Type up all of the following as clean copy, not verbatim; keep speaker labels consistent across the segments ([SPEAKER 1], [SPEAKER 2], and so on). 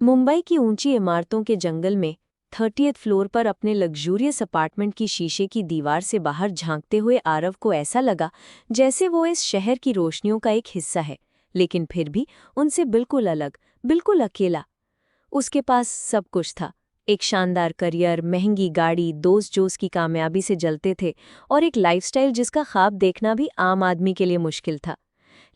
[SPEAKER 1] मुंबई की ऊंची इमारतों के जंगल में 30th फ्लोर पर अपने लग्जूरियस अपार्टमेंट की शीशे की दीवार से बाहर झांकते हुए आरव को ऐसा लगा जैसे वो इस शहर की रोशनियों का एक हिस्सा है, लेकिन फिर भी उनसे बिल्कुल अलग, बिल्कुल अकेला। उसके पास सब कुछ था। एक शानदार करियर, महंगी गाड़ी, दोस्त जो उसकी कामयाबी से जलते थे, और एक लाइफस्टाइल जिसका ख्वाब देखना भी आम आदमी के लिए मुश्किल था।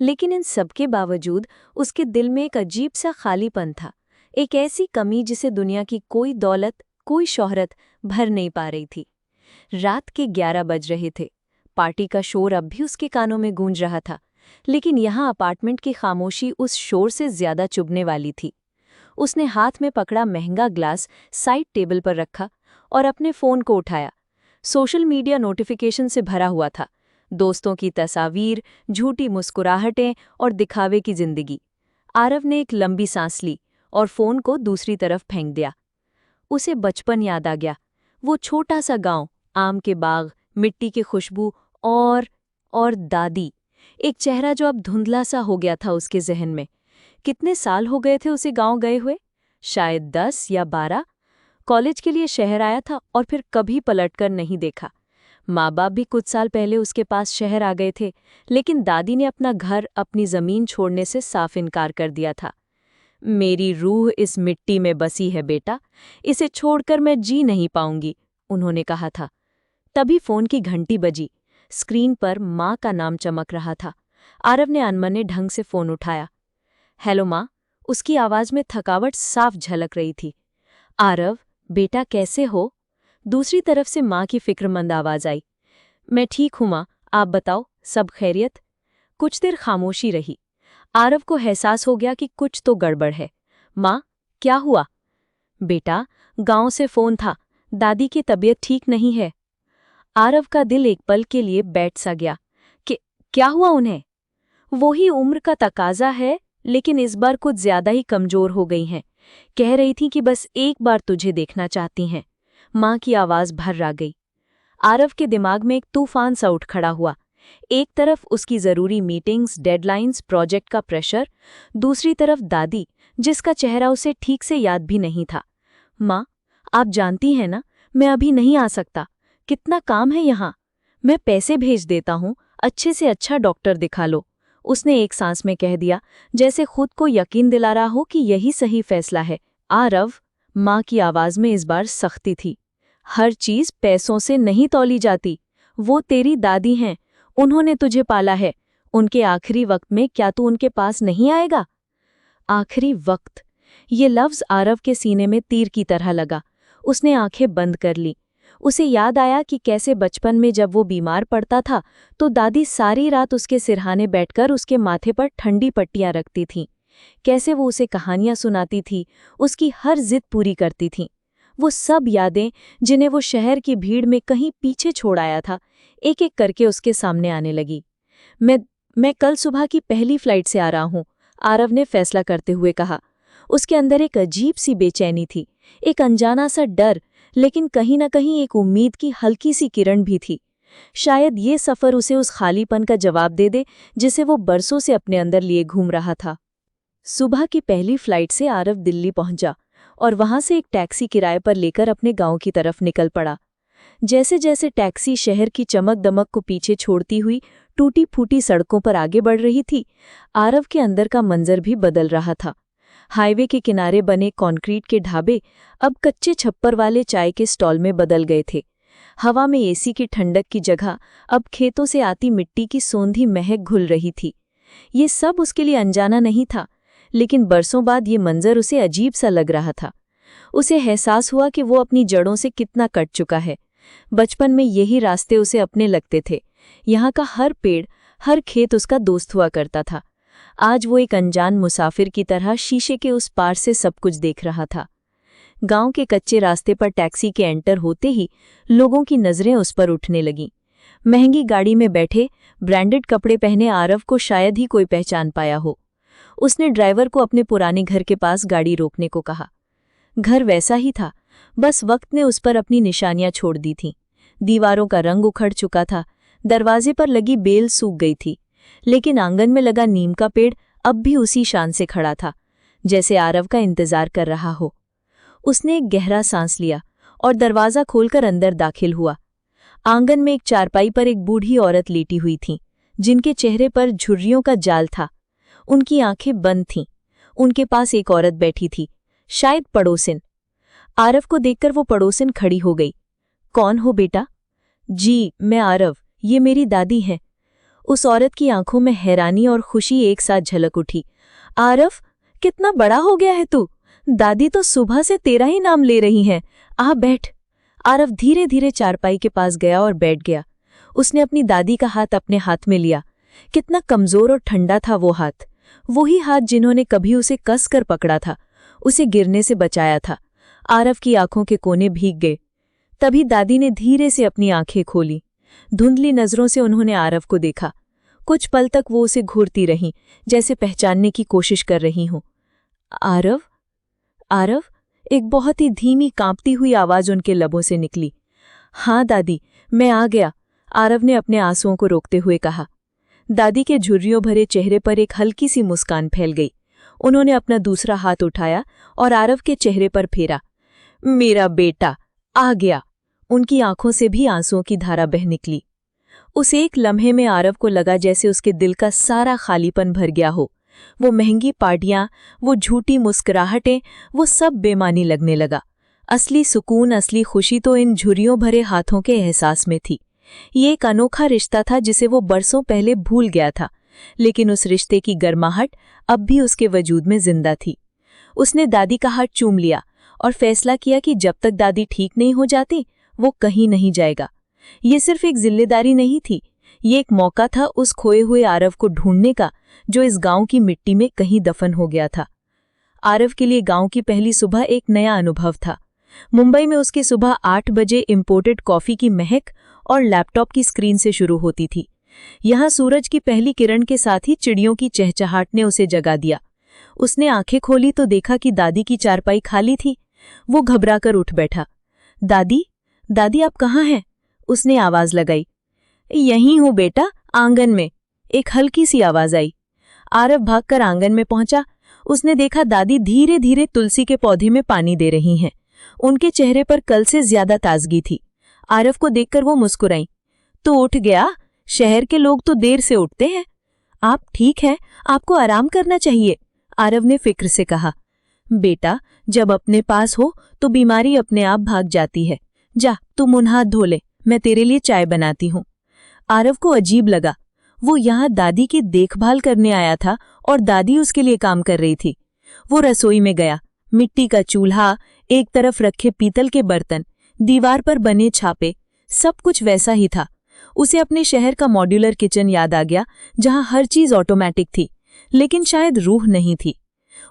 [SPEAKER 1] लेकिन इन सबके बावजूद उसके दिल में एक अजीब सा खालीपन था, एक ऐसी कमी जिसे दुनिया की कोई दौलत, कोई शोहरत भर नहीं पा रही थी। रात के 11 बज रहे थे। पार्टी का शोर अब भी उसके कानों में गूंज रहा था, लेकिन यहाँ अपार्टमेंट की खामोशी उस शोर से ज्यादा चुभने वाली थी। उसने हाथ में पकड़ा महंगा ग्लास साइड टेबल पर रखा और अपने फोन को उठाया। सोशल मीडिया नोटिफिकेशन से भरा हुआ था, दोस्तों की तस्वीर, झूठी मुस्कुराहटें और दिखावे की जिंदगी। आरव ने एक लंबी सांस ली और फोन को दूसरी तरफ फेंक दिया। उसे बचपन याद आ गया, वो छोटा सा गांव, आम के बाग, मिट्टी की खुशबू और दादी। एक चेहरा जो अब धुंधला सा हो गया था उसके जहन में। कितने साल हो गए थे उसे गांव गए हुए? शायद 10 या 12। कॉलेज के लिए शहर आया था और फिर कभी पलटकर नहीं देखा। माँ बाप भी कुछ साल पहले उसके पास शहर आ गए थे, लेकिन दादी ने अपना घर, अपनी जमीन छोड़ने से साफ इनकार कर दिया था। मेरी रूह इस मिट्टी में बसी है बेटा, इसे छोड़कर मैं जी नहीं पाऊंगी, उन्होंने कहा था। तभी फोन की घंटी बजी। स्क्रीन पर माँ का नाम चमक रहा था। आरव ने अनमने ढंग से फोन उठाया। हेलो माँ, उसकी आवाज में थकावट साफ झलक रही थी। आरव, बेटा कैसे हो? दूसरी तरफ से माँ की फिक्रमंद आवाज आई। मैं ठीक हूं माँ, आप बताओ, सब खैरियत? कुछ देर खामोशी रही। आरव को एहसास हो गया कि कुछ तो गड़बड़ है। माँ, क्या हुआ? बेटा, गांव से फोन था, दादी की तबीयत ठीक नहीं है। आरव का दिल एक पल के लिए बैठ सा गया कि क्या हुआ उन्हें? वही उम्र का तकाजा है, लेकिन इस बार कुछ ज्यादा ही कमजोर हो गई हैं। कह रही थी कि बस एक बार तुझे देखना चाहती हैं। माँ की आवाज भर्रा गई। आरव के दिमाग में एक तूफान सा उठ खड़ा हुआ। एक तरफ उसकी जरूरी मीटिंग्स, डेडलाइंस, प्रोजेक्ट का प्रेशर, दूसरी तरफ दादी, जिसका चेहरा उसे ठीक से याद भी नहीं था। माँ, आप जानती हैं ना, मैं अभी नहीं आ सकता, कितना काम है यहाँ। मैं पैसे भेज देता हूँ, अच्छे से अच्छा डॉक्टर दिखा लो, उसने एक सांस में कह दिया, जैसे खुद को यकीन दिला रहा हो कि यही सही फैसला है। आरव, माँ की आवाज में इस बार सख्ती थी। हर चीज पैसों से नहीं तौली जाती। वो तेरी दादी हैं, उन्होंने तुझे पाला है। उनके आखिरी वक्त में क्या तू उनके पास नहीं आएगा? आखिरी वक्त, ये लफ्ज आरव के सीने में तीर की तरह लगा। उसने आंखें बंद कर ली। उसे याद आया कि कैसे बचपन में जब वो बीमार पड़ता था तो दादी सारी रात उसके सिरहाने बैठकर उसके माथे पर ठंडी पट्टियां रखती थीं। कैसे वो उसे कहानियां सुनाती थी, उसकी हर जिद पूरी करती थीं। वो सब यादें जिन्हें वो शहर की भीड़ में कहीं पीछे छोड़ आया था, एक एक करके उसके सामने आने लगी। मैं कल सुबह की पहली फ्लाइट से आ रहा हूँ, आरव ने फैसला करते हुए कहा। उसके अंदर एक अजीब सी बेचैनी थी, एक अनजाना सा डर, लेकिन कहीं न कहीं एक उम्मीद की हल्की सी किरण भी थी। शायद ये सफ़र उसे उस खालीपन का जवाब दे दे जिसे वो बरसों से अपने अंदर लिए घूम रहा था। सुबह की पहली फ्लाइट से आरव दिल्ली पहुंचा और वहां से एक टैक्सी किराए पर लेकर अपने गांव की तरफ निकल पड़ा। जैसे जैसे टैक्सी शहर की चमक दमक को पीछे छोड़ती हुई टूटी फूटी सड़कों पर आगे बढ़ रही थी, आरव के अंदर का मंजर भी बदल रहा था। हाईवे के किनारे बने कंक्रीट के ढाबे अब कच्चे छप्पर वाले चाय के स्टॉल में बदल गए थे। हवा में एसी की ठंडक की जगह अब खेतों से आती मिट्टी की सोंधी महक घुल रही थी। ये सब उसके लिए अनजाना नहीं था, लेकिन बरसों बाद ये मंजर उसे अजीब सा लग रहा था। उसे एहसास हुआ कि वो अपनी जड़ों से कितना कट चुका है। बचपन में यही रास्ते उसे अपने लगते थे। यहाँ का हर पेड़, हर खेत उसका दोस्त हुआ करता था। आज वो एक अनजान मुसाफिर की तरह शीशे के उस पार से सब कुछ देख रहा था। गांव के कच्चे रास्ते पर टैक्सी के एंटर होते ही लोगों की नजरें उस पर उठने लगीं। महंगी गाड़ी में बैठे, ब्रांडेड कपड़े पहने आरव को शायद ही कोई पहचान पाया हो। उसने ड्राइवर को अपने पुराने घर के पास गाड़ी रोकने को कहा। घर वैसा ही था, बस वक्त ने उस पर अपनी निशानियां छोड़ दी थीं। दीवारों का रंग उखड़ चुका था, दरवाजे पर लगी बेल सूख गई थी, लेकिन आंगन में लगा नीम का पेड़ अब भी उसी शान से खड़ा था। जैसे आरव का इंतजार कर रहा हो। उसने एक गहरा सांस लिया और दरवाज़ा खोलकर अंदर दाखिल हुआ। आंगन में एक चारपाई पर एक बूढ़ी औरत लेटी हुई थी, जिनके चेहरे पर झुर्रियों का जाल था। उनकी आंखें बंद थीं। उनके पास एक औरत बैठी थी, शायद पड़ोसिन। आरव को देखकर वो पड़ोसिन खड़ी हो गई। कौन हो बेटा? जी, मैं आरव, ये मेरी दादी हैं। उस औरत की आंखों में हैरानी और खुशी एक साथ झलक उठी। आरव, कितना बड़ा हो गया है तू! दादी तो सुबह से तेरा ही नाम ले रही हैं। आ बैठ। आरव धीरे धीरे चारपाई के पास गया और बैठ गया। उसने अपनी दादी का हाथ अपने हाथ में लिया। कितना कमजोर और ठंडा था वो हाथ, वही हाथ जिन्होंने कभी उसे कस कर पकड़ा था, उसे गिरने से बचाया था। आरव की आंखों के कोने भीग गए। तभी दादी ने धीरे से अपनी आंखें खोली। धुंधली नजरों से उन्होंने आरव को देखा। कुछ पल तक वो उसे घूरती रहीं, जैसे पहचानने की कोशिश कर रही हों। आरव? आरव? एक बहुत ही धीमी कांपती हुई आवाज उनके लबों से निकली। हाँ दादी, मैं आ गया, आरव ने अपने आंसुओं को रोकते हुए कहा। दादी के झुर्रियों भरे चेहरे पर एक हल्की सी मुस्कान फैल गई। उन्होंने अपना दूसरा हाथ उठाया और आरव के चेहरे पर फेरा। मेरा बेटा आ गया। उनकी आंखों से भी आंसुओं की धारा बह निकली। उस एक लम्हे में आरव को लगा जैसे उसके दिल का सारा खालीपन भर गया हो। वो महंगी पार्टियां, वो झूठी मुस्कुराहटें, वो सब बेमानी लगने लगा। असली सुकून, असली खुशी तो इन झुर्रियों भरे हाथों के एहसास में थी। ये एक अनोखा रिश्ता था जिसे वो बरसों पहले भूल गया था, लेकिन उस रिश्ते की गर्माहट अब भी उसके वजूद में जिंदा थी। उसने दादी का हाथ चूम लिया और फैसला किया कि जब तक दादी ठीक नहीं हो जाती, वो कहीं नहीं जाएगा। ये सिर्फ एक जिम्मेदारी नहीं थी, ये एक मौका था उस खोए हुए आरव को ढूंढने का, जो इस गांव की मिट्टी में कहीं दफन हो गया था। आरव के लिए गांव की पहली सुबह एक नया अनुभव था। मुंबई में उसकी सुबह 8 बजे इंपोर्टेड कॉफी की महक और लैपटॉप की स्क्रीन से शुरू होती थी। यहाँ सूरज की पहली किरण के साथ ही चिड़ियों की चहचहाट ने उसे जगा दिया। उसने आंखें खोली तो देखा कि दादी की चारपाई खाली थी। वो घबराकर उठ बैठा। दादी, दादी आप कहाँ हैं? उसने आवाज लगाई। यहीं हूं बेटा, आंगन में, एक हल्की सी आवाज आई। आरव भागकर आंगन में पहुंचा। उसने देखा दादी धीरे धीरे तुलसी के पौधे में पानी दे रही हैं। उनके चेहरे पर कल से ज्यादा ताजगी थी। आरव को देखकर वो मुस्कुराई। तो उठ गया? शहर के लोग तो देर से उठते हैं। आप ठीक हैं, आपको आराम करना चाहिए, आरव ने फिक्र से कहा। बेटा, जब अपने पास हो तो बीमारी अपने आप भाग जाती है। जा, तू मुंह हाथ धो ले, मैं तेरे लिए चाय बनाती हूँ। आरव को अजीब लगा। वो यहाँ दादी की देखभाल करने आया था और दादी उसके लिए काम कर रही थी। वो रसोई में गया। मिट्टी का चूल्हा, एक तरफ रखे पीतल के बर्तन, दीवार पर बने छापे, सब कुछ वैसा ही था। उसे अपने शहर का मॉड्यूलर किचन याद आ गया, जहां हर चीज ऑटोमेटिक थी, लेकिन शायद रूह नहीं थी।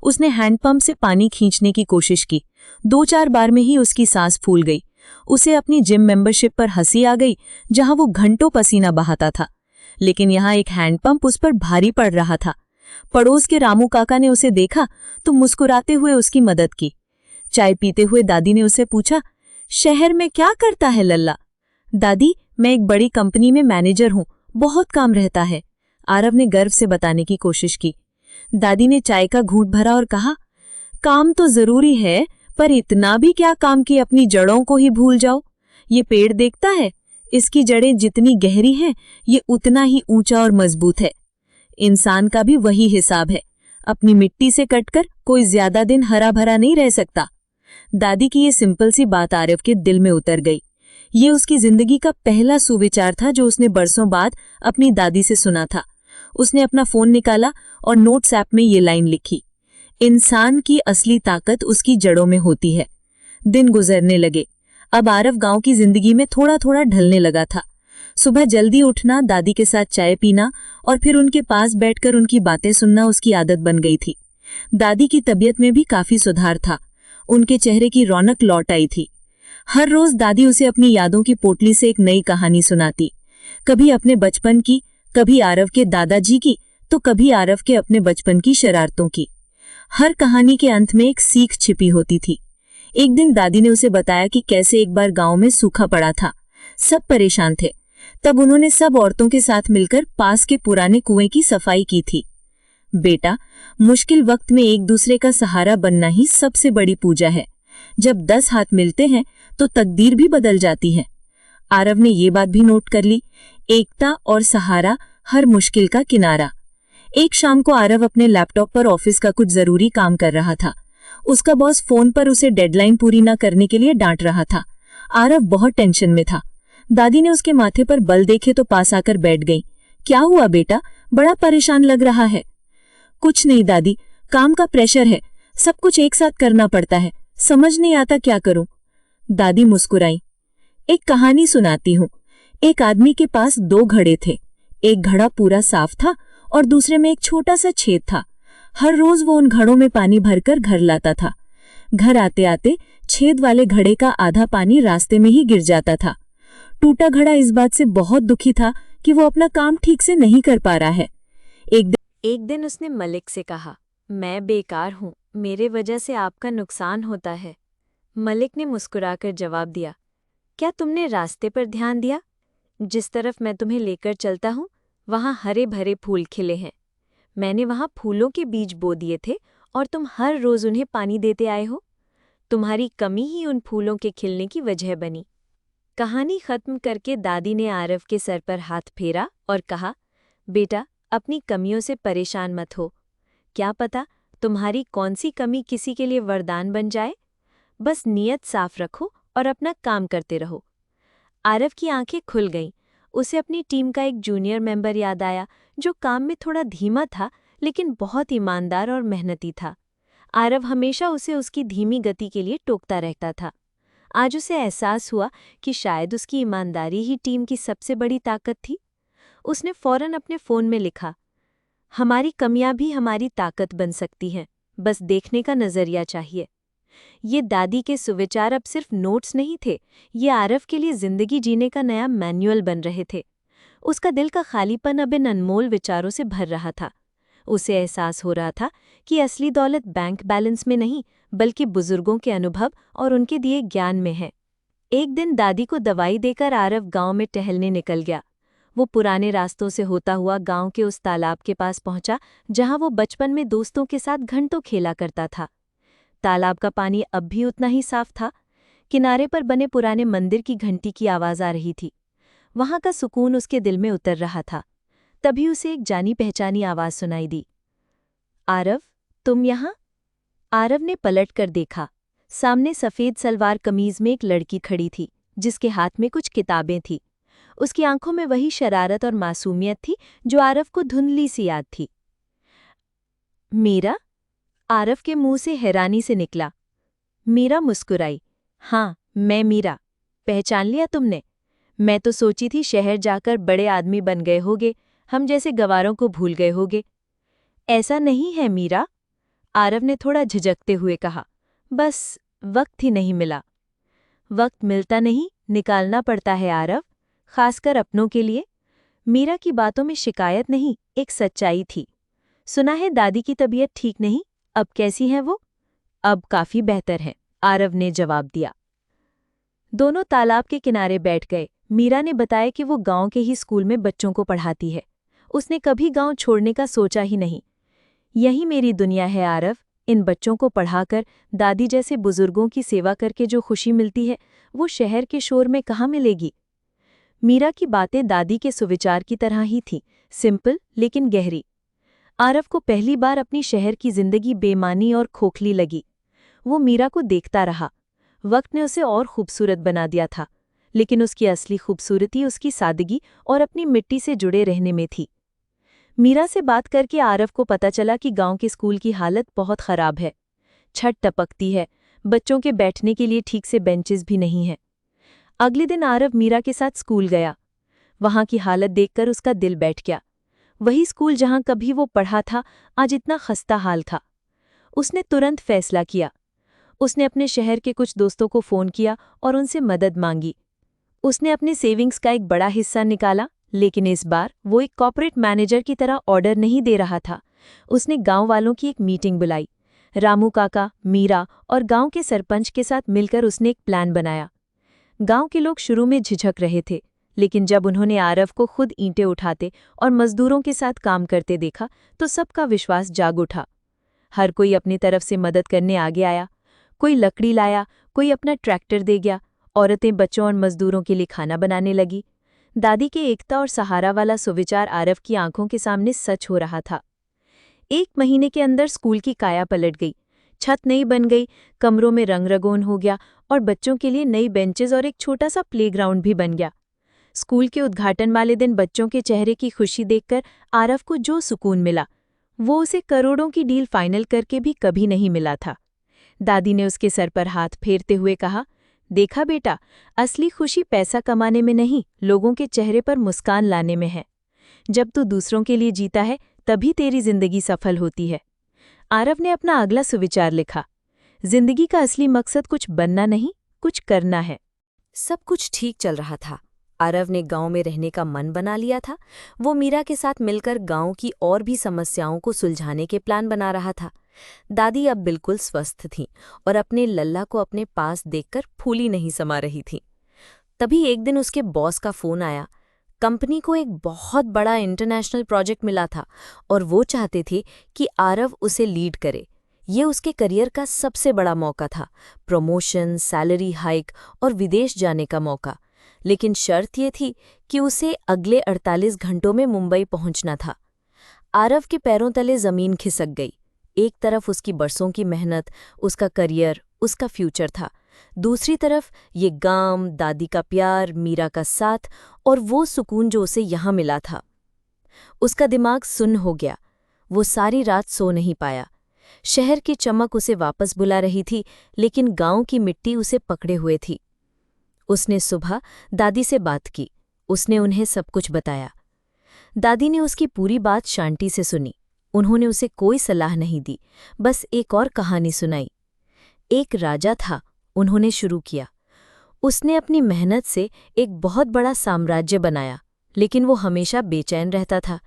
[SPEAKER 1] उसने हैंडपंप से पानी खींचने की कोशिश की। 2-4 बार में ही उसकी सांस फूल गई। उसे अपनी जिम मेंबरशिप पर हंसी आ गई, जहां वो घंटों पसीना बहाता था, लेकिन यहाँ एक हैंडपंप उस पर भारी पड़ रहा था। पड़ोस के रामू काका ने उसे देखा तो मुस्कुराते हुए उसकी मदद की। चाय पीते हुए दादी ने उसे पूछा, शहर में क्या करता है लल्ला? दादी, मैं एक बड़ी कंपनी में मैनेजर हूँ, बहुत काम रहता है, आरव ने गर्व से बताने की कोशिश की। दादी ने चाय का घूंट भरा और कहा, काम तो जरूरी है, पर इतना भी क्या काम कि अपनी जड़ों को ही भूल जाओ। ये पेड़ देखता है, इसकी जड़ें जितनी गहरी हैं, ये उतना ही ऊंचा और मजबूत है। इंसान का भी वही हिसाब है। अपनी मिट्टी से कटकर कोई ज्यादा दिन हरा भरा नहीं रह सकता। दादी की ये सिंपल सी बात आरव के दिल में उतर गई। ये उसकी जिंदगी का पहला सुविचार था जो उसने बरसों बाद अपनी दादी से सुना था। उसने अपना फोन निकाला और नोट्स ऐप में ये लाइन लिखी, इंसान की असली ताकत उसकी जड़ों में होती है। दिन गुजरने लगे। अब आरव गांव की जिंदगी में थोड़ा थोड़ा ढलने लगा था। सुबह जल्दी उठना, दादी के साथ चाय पीना और फिर उनके पास बैठकर उनकी बातें सुनना उसकी आदत बन गई थी। दादी की तबीयत में भी काफी सुधार था। उनके चेहरे की रौनक लौट आई थी। हर रोज दादी उसे अपनी यादों की पोटली से एक नई कहानी सुनाती, कभी अपने बचपन की, कभी आरव के दादाजी की, तो कभी आरव के अपने बचपन की शरारतों की। हर कहानी के अंत में एक सीख छिपी होती थी। एक दिन दादी ने उसे बताया कि कैसे एक बार गांव में सूखा पड़ा था, सब परेशान थे। तब उन्होंने सब औरतों के साथ मिलकर पास के पुराने कुएं की सफाई की थी।
[SPEAKER 2] बेटा, मुश्किल वक्त में एक दूसरे का सहारा बनना ही सबसे बड़ी पूजा है। जब 10 हाथ मिलते हैं तो तकदीर भी बदल जाती है। आरव ने ये बात भी नोट कर ली, एकता और सहारा हर मुश्किल का किनारा। एक शाम को आरव अपने लैपटॉप पर ऑफिस का कुछ जरूरी काम कर रहा था। उसका बॉस फोन पर उसे डेडलाइन पूरी न करने के लिए डांट रहा था। आरव बहुत टेंशन में था। दादी ने उसके माथे पर बल देखे तो पास आकर बैठ गई। क्या हुआ बेटा, बड़ा परेशान लग रहा है। कुछ नहीं दादी, काम का प्रेशर है, सब कुछ एक साथ करना पड़ता है, समझ नहीं आता क्या करूं। दादी मुस्कुराई। एक कहानी सुनाती हूं। एक आदमी के पास 2 घड़े थे। एक घड़ा पूरा साफ था और दूसरे में एक छोटा सा छेद था। हर रोज वो उन घड़ों में पानी भरकर घर लाता था। घर आते आते छेद वाले घड़े का आधा पानी रास्ते में ही गिर जाता था। टूटा घड़ा इस बात से बहुत दुखी था कि वो अपना काम ठीक से नहीं कर पा रहा है।
[SPEAKER 1] एक दिन उसने मलिक से कहा, मैं बेकार हूँ, मेरे वजह से आपका नुकसान होता है। मलिक ने मुस्कुराकर जवाब दिया, क्या तुमने रास्ते पर ध्यान दिया? जिस तरफ मैं तुम्हें लेकर चलता हूँ वहाँ हरे भरे फूल खिले हैं। मैंने वहाँ फूलों के बीज बो दिए थे और तुम हर रोज उन्हें पानी देते आए हो। तुम्हारी कमी ही उन फूलों के खिलने की वजह बनी। कहानी खत्म करके दादी ने आरव के सर पर हाथ फेरा और कहा, बेटा, अपनी कमियों से परेशान मत हो। क्या पता तुम्हारी कौन सी कमी किसी के लिए वरदान बन जाए। बस नीयत साफ रखो और अपना काम करते रहो। आरव की आंखें खुल गईं। उसे अपनी टीम का एक जूनियर मेंबर याद आया जो काम में थोड़ा धीमा था लेकिन बहुत ईमानदार और मेहनती था। आरव हमेशा उसे उसकी धीमी गति के लिए टोकता रहता था। आज उसे एहसास हुआ कि शायद उसकी ईमानदारी ही टीम की सबसे बड़ी ताकत थी। उसने फौरन अपने फ़ोन में लिखा, हमारी कमियां भी हमारी ताकत बन सकती हैं, बस देखने का नज़रिया चाहिए। ये दादी के सुविचार अब सिर्फ नोट्स नहीं थे, ये आरव के लिए ज़िंदगी जीने का नया मैनुअल बन रहे थे। उसका दिल का खालीपन अब इन अनमोल विचारों से भर रहा था। उसे एहसास हो रहा था कि असली दौलत बैंक बैलेंस में नहीं बल्कि बुजुर्गों के अनुभव और उनके दिए ज्ञान में है। एक दिन दादी को दवाई देकर आरव गांव में टहलने निकल गया। वो पुराने रास्तों से होता हुआ गांव के उस तालाब के पास पहुंचा जहां वो बचपन में दोस्तों के साथ घंटों खेला करता था। तालाब का पानी अब भी उतना ही साफ था। किनारे पर बने पुराने मंदिर की घंटी की आवाज आ रही थी। वहां का सुकून उसके दिल में उतर रहा था। तभी उसे एक जानी पहचानी आवाज सुनाई दी, आरव, तुम यहाँ? आरव ने पलट कर देखा। सामने सफ़ेद सलवार कमीज में एक लड़की खड़ी थी जिसके हाथ में कुछ किताबें थीं। उसकी आंखों में वही शरारत और मासूमियत थी जो आरव को धुंधली सी याद थी। मीरा? आरव के मुंह से हैरानी से निकला। मीरा मुस्कुराई। हाँ, मैं मीरा। पहचान लिया तुमने? मैं तो सोची थी शहर जाकर बड़े आदमी बन गए होगे, हम जैसे गवारों को भूल गए होगे। ऐसा नहीं है मीरा, आरव ने थोड़ा झिझकते हुए कहा, बस वक्त ही नहीं मिला। वक्त मिलता नहीं, निकालना पड़ता है आरव, खासकर अपनों के लिए। मीरा की बातों में शिकायत नहीं, एक सच्चाई थी। सुना है दादी की तबीयत ठीक नहीं, अब कैसी है वो? अब काफी बेहतर है, आरव ने जवाब दिया। दोनों तालाब के किनारे बैठ गए। मीरा ने बताया कि वो गांव के ही स्कूल में बच्चों को पढ़ाती है। उसने कभी गांव छोड़ने का सोचा ही नहीं। यही मेरी दुनिया है आरव, इन बच्चों को पढ़ाकर, दादी जैसे बुजुर्गों की सेवा करके जो खुशी मिलती है वो शहर के शोर में कहाँ मिलेगी। मीरा की बातें दादी के सुविचार की तरह ही थीं, सिंपल लेकिन गहरी। आरव को पहली बार अपनी शहर की जिंदगी बेमानी और खोखली लगी। वो मीरा को देखता रहा। वक्त ने उसे और खूबसूरत बना दिया था, लेकिन उसकी असली खूबसूरती उसकी सादगी और अपनी मिट्टी से जुड़े रहने में थी। मीरा से बात करके आरव को पता चला कि गांव के स्कूल की हालत बहुत खराब है। छत टपकती है, बच्चों के बैठने के लिए ठीक से बेंचेस भी नहीं हैं। अगले दिन आरव मीरा के साथ स्कूल गया। वहां की हालत देखकर उसका दिल बैठ गया। वही स्कूल जहां कभी वो पढ़ा था, आज इतना खस्ता हाल था। उसने तुरंत फैसला किया। उसने अपने शहर के कुछ दोस्तों को फ़ोन किया और उनसे मदद मांगी। उसने अपने सेविंग्स का एक बड़ा हिस्सा निकाला, लेकिन इस बार वो एक कॉर्पोरेट मैनेजर की तरह ऑर्डर नहीं दे रहा था। उसने गांव वालों की एक मीटिंग बुलाई। रामू काका, मीरा और गांव के सरपंच के साथ मिलकर उसने एक प्लान बनाया। गांव के लोग शुरू में झिझक रहे थे, लेकिन जब उन्होंने आरव को खुद ईंटें उठाते और मजदूरों के साथ काम करते देखा तो सबका विश्वास जाग उठा। हर कोई अपनी तरफ से मदद करने आगे आया। कोई लकड़ी लाया, कोई अपना ट्रैक्टर दे गया। औरतें बच्चों और मजदूरों के लिए खाना बनाने लगी। दादी के एकता और सहारा वाला सुविचार आरव की आंखों के सामने सच हो रहा था। 1 महीने के अंदर स्कूल की काया पलट गई। छत नई बन गई, कमरों में रंग रंगोन हो गया और बच्चों के लिए नई बेंचेस और एक छोटा सा प्लेग्राउंड भी बन गया। स्कूल के उद्घाटन वाले दिन बच्चों के चेहरे की खुशी देखकर आरव को जो सुकून मिला, वो उसे करोड़ों की डील फाइनल करके भी कभी नहीं मिला था। दादी ने उसके सर पर हाथ फेरते हुए कहा, देखा बेटा, असली खुशी पैसा कमाने में नहीं, लोगों के चेहरे पर मुस्कान लाने में है। जब तू दूसरों के लिए जीता है तभी तेरी जिंदगी सफल होती है। आरव ने अपना अगला सुविचार लिखा, जिंदगी का असली मकसद कुछ बनना नहीं, कुछ करना है।
[SPEAKER 3] सब कुछ ठीक चल रहा था। आरव ने गांव में रहने का मन बना लिया था। वो मीरा के साथ मिलकर गांव की और भी समस्याओं को सुलझाने के प्लान बना रहा था। दादी अब बिल्कुल स्वस्थ थीं और अपने लल्ला को अपने पास देखकर फूली नहीं समा रही थीं। तभी एक दिन उसके बॉस का फोन आया। कंपनी को एक बहुत बड़ा इंटरनेशनल प्रोजेक्ट मिला था और वो चाहते थे कि आरव उसे लीड करे। ये उसके करियर का सबसे बड़ा मौका था, प्रमोशन, सैलरी हाइक और विदेश जाने का मौका। लेकिन शर्त ये थी कि उसे अगले 48 घंटों में मुंबई पहुंचना था। आरव के पैरों तले जमीन खिसक गई। एक तरफ उसकी बरसों की मेहनत, उसका करियर, उसका फ्यूचर था। दूसरी तरफ ये गांव, दादी का प्यार, मीरा का साथ और वो सुकून जो उसे यहाँ मिला था। उसका दिमाग सुन्न हो गया। वो सारी रात सो नहीं पाया। शहर की चमक उसे वापस बुला रही थी, लेकिन गांव की मिट्टी उसे पकड़े हुए थी। उसने सुबह दादी से बात की। उसने उन्हें सब कुछ बताया। दादी ने उसकी पूरी बात शांति से सुनी। उन्होंने उसे कोई सलाह नहीं दी, बस एक और कहानी सुनाई। एक राजा था, उन्होंने शुरू किया। उसने अपनी मेहनत से एक बहुत बड़ा साम्राज्य बनाया, लेकिन वो हमेशा बेचैन रहता था।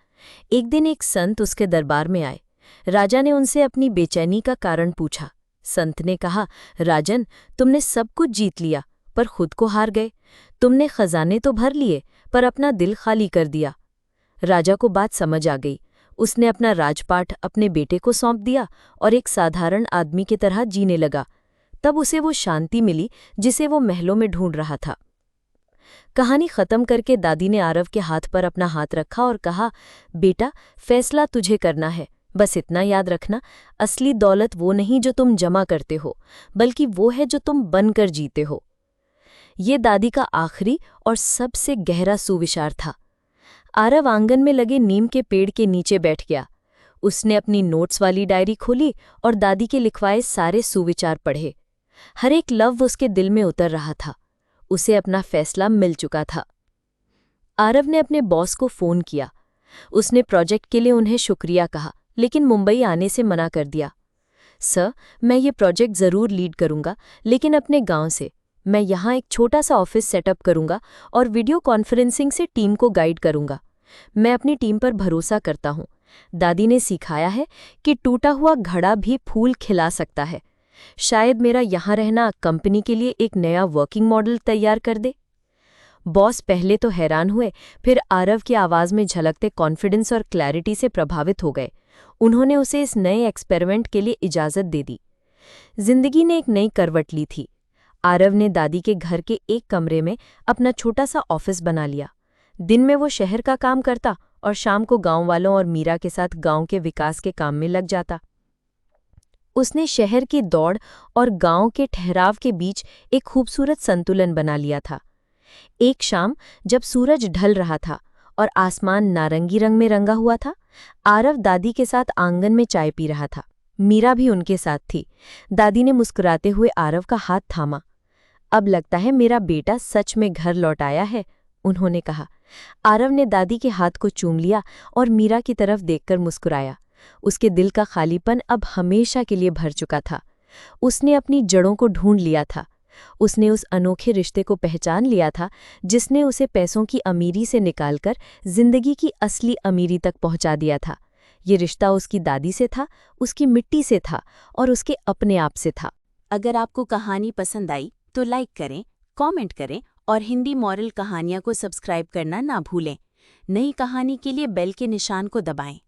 [SPEAKER 3] एक दिन एक संत उसके दरबार में आए। राजा ने उनसे अपनी बेचैनी का कारण पूछा। संत ने कहा, राजन, तुमने सब कुछ जीत लिया पर खुद को हार गए। तुमने खजाने तो भर लिए पर अपना दिल खाली कर दिया। राजा को बात समझ आ गई। उसने अपना राजपाट अपने बेटे को सौंप दिया और एक साधारण आदमी की तरह जीने लगा। तब उसे वो शांति मिली जिसे वो महलों में ढूंढ रहा था। कहानी खत्म करके दादी ने आरव के हाथ पर अपना हाथ रखा और कहा, बेटा, फैसला तुझे करना है। बस इतना याद रखना, असली दौलत वो नहीं जो तुम जमा करते हो, बल्कि वो है जो तुम बनकर जीते हो। ये दादी का आखिरी और सबसे गहरा सुविचार था। आरव आंगन में लगे नीम के पेड़ के नीचे बैठ गया। उसने अपनी नोट्स वाली डायरी खोली और दादी के लिखवाए सारे सुविचार पढ़े। हर एक लफ्ज़ उसके दिल में उतर रहा था। उसे अपना फैसला मिल चुका था। आरव ने अपने बॉस को फ़ोन किया। उसने प्रोजेक्ट के लिए उन्हें शुक्रिया कहा, लेकिन मुंबई आने से मना कर दिया। सर, मैं ये प्रोजेक्ट ज़रूर लीड करूंगा, लेकिन अपने गांव से। मैं यहाँ एक छोटा सा ऑफिस सेटअप करूंगा और वीडियो कॉन्फ्रेंसिंग से टीम को गाइड करूंगा। मैं अपनी टीम पर भरोसा करता हूँ। दादी ने सिखाया है कि टूटा हुआ घड़ा भी फूल खिला सकता है। शायद मेरा यहाँ रहना कंपनी के लिए एक नया वर्किंग मॉडल तैयार कर दे। बॉस पहले तो हैरान हुए, फिर आरव की आवाज़ में झलकते कॉन्फिडेंस और क्लैरिटी से प्रभावित हो गए। उन्होंने उसे इस नए एक्सपेरिमेंट के लिए इजाज़त दे दी। जिंदगी ने एक नई करवट ली थी। आरव ने दादी के घर के एक कमरे में अपना छोटा सा ऑफिस बना लिया। दिन में वो शहर का काम करता और शाम को गांव वालों और मीरा के साथ गांव के विकास के काम में लग जाता। उसने शहर की दौड़ और गांव के ठहराव के बीच एक खूबसूरत संतुलन बना लिया था। एक शाम जब सूरज ढल रहा था और आसमान नारंगी रंग में रंगा हुआ था, आरव दादी के साथ आंगन में चाय पी रहा था। मीरा भी उनके साथ थी। दादी ने मुस्कुराते हुए आरव का हाथ थामा। अब लगता है मेरा बेटा सच में घर लौट आया है, उन्होंने कहा। आरव ने दादी के हाथ को चूम लिया और मीरा की तरफ देखकर मुस्कुराया। उसके दिल का खालीपन अब हमेशा के लिए भर चुका था। उसने अपनी जड़ों को ढूंढ लिया था। उसने उस अनोखे रिश्ते को पहचान लिया था जिसने उसे पैसों की अमीरी से निकालकर जिंदगी की असली अमीरी तक पहुंचा दिया था। ये रिश्ता उसकी दादी से था, उसकी मिट्टी से था और उसके अपने आप से था।
[SPEAKER 4] अगर आपको कहानी पसंद आई तो लाइक करें, कमेंट करें और हिंदी मॉरल कहानियाँ को सब्सक्राइब करना ना भूलें। नई कहानी के लिए बेल के निशान को दबाएं।